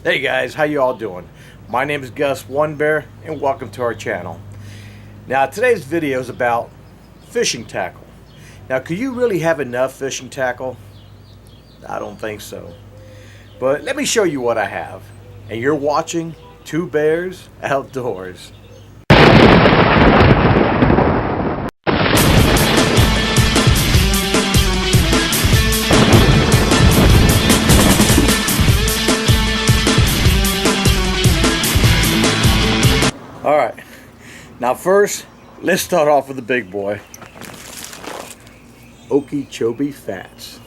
Hey guys, how you all doing? My name is Gus One Bear and welcome to our channel. Now today's video is about fishing tackle. Now could you really have enough fishing tackle? I don't think so. But let me show you what I have. And you're watching Two Bears Outdoors. Alright, now first, let's start off with the big boy. Okeechobee Fats.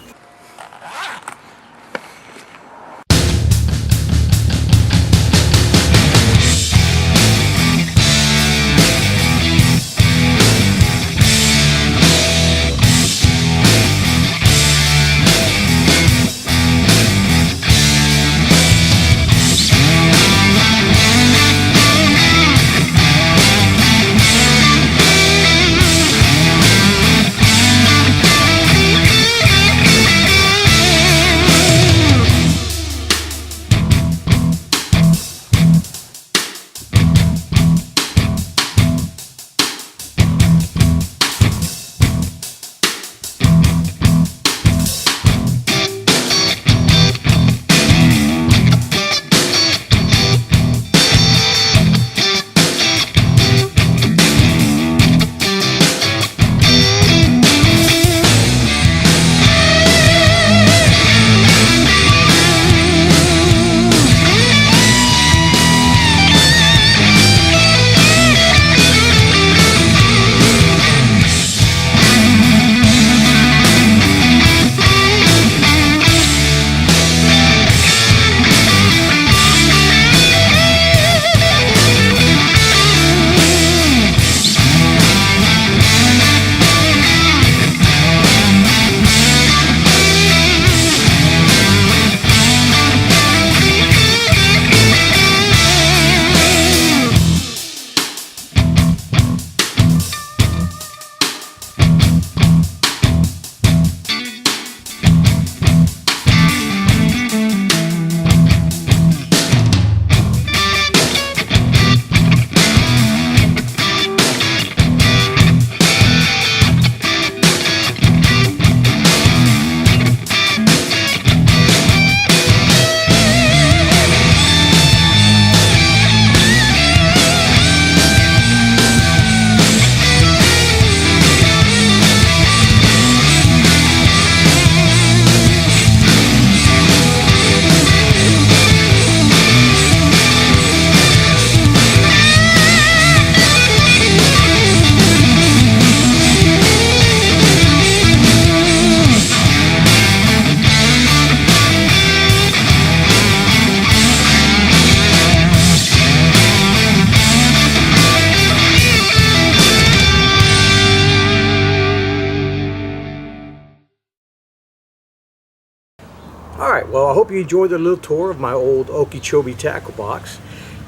Alright, well I hope you enjoyed the little tour of my old Okeechobee tackle box.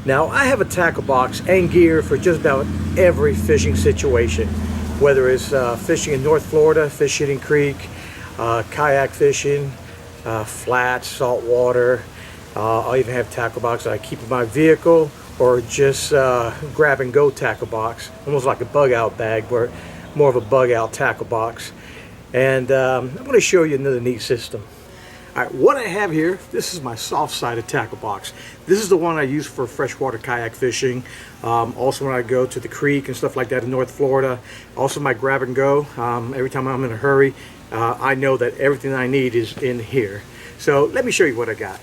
Now I have a tackle box and gear for just about every fishing situation. Whether it's fishing in North Florida, Fish Eating Creek, kayak fishing, flats, salt water. I'll even have tackle box that I keep in my vehicle, or just grab and go tackle box. Almost like a bug out bag, but more of a bug out tackle box. And I'm going to show you another neat system. Alright, what I have here, this is my soft-sided tackle box. This is the one I use for freshwater kayak fishing. Also when I go to the creek and stuff like that in North Florida. Also my grab and go. Every time I'm in a hurry, I know that everything I need is in here. So let me show you what I got.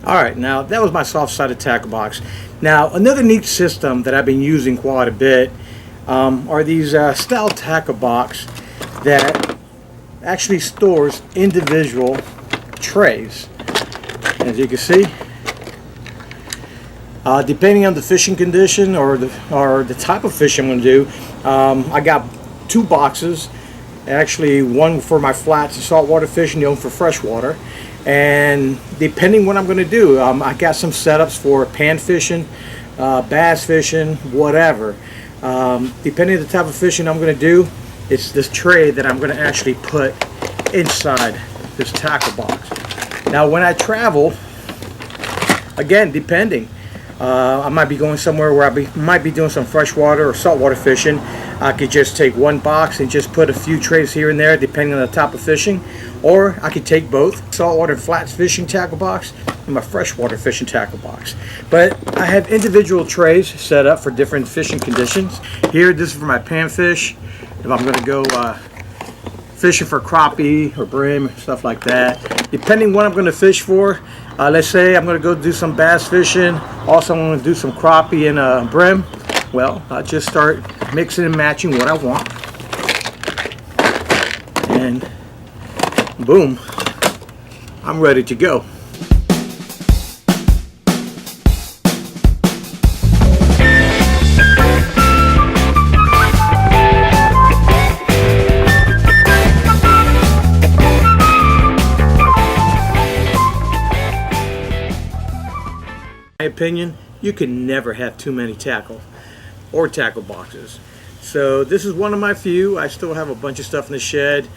Alright, now that was my soft-sided tackle box. Now another neat system that I've been using quite a bit are these style tackle box that actually stores individual trays. As you can see, depending on the fishing condition or the type of fish I'm going to do, I got 2 boxes. Actually, one for my flats and saltwater fishing, the other for freshwater. And depending what I'm going to do, I got some setups for pan fishing, bass fishing, whatever. Depending on the type of fishing I'm going to do, it's this tray that I'm going to actually put inside this tackle box. Now when I travel, again, depending, I might be going somewhere where I might be doing some freshwater or saltwater fishing. I could just take one box and just put a few trays here and there depending on the type of fishing. Or I could take both saltwater and flats fishing tackle box and my freshwater fishing tackle box. But I have individual trays set up for different fishing conditions. Here, this is for my panfish. If I'm going to go fishing for crappie or brim, stuff like that. Depending what I'm going to fish for, let's say I'm going to go do some bass fishing. Also, I'm going to do some crappie and brim. Well, I'll just start mixing and matching what I want. And boom, I'm ready to go. In my opinion, you can never have too many tackle or tackle boxes. So this is one of my few. I still have a bunch of stuff in the shed.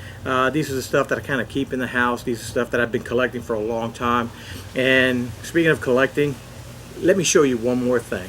These are the stuff that I kind of keep in the house. These are stuff that I've been collecting for a long time. And speaking of collecting, let me show you one more thing.